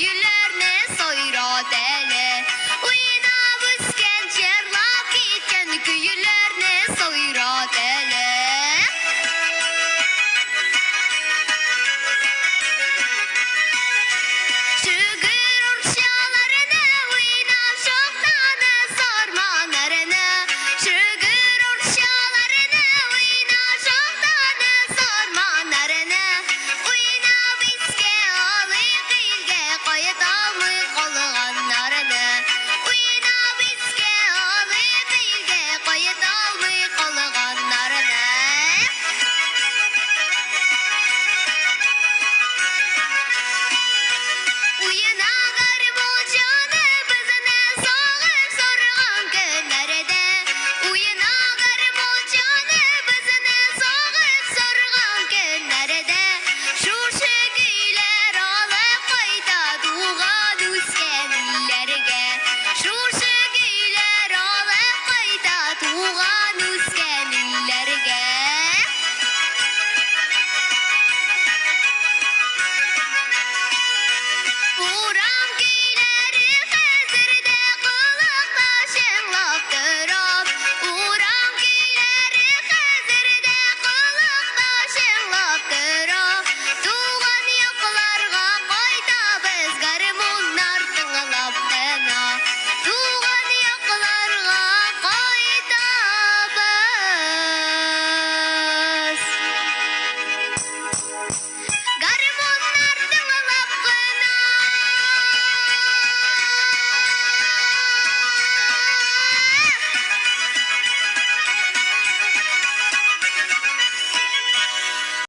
көйләрне сайрат әле. Уйнап үскән җырлап киткән көйләрне сайрат әле. Шүгір урчаларына уйнап шоқтаны сарманарына. Шүгір урчаларына уйнап шоқтаны сарманарына. Уйнап иске алык илгә кайталмый калганнарына. Уйнап иске алык илгә кайталмый калганнарына. Уйна гармунчыны безне сагып сарган көннәрдә. Уйна гармунчыны безне сагып сарган көннәрдә. Шушы көйләр алып кайта туган үскән илләргә. Шушы көйләр алып кайта туган үскән илләргә. Урам көйләре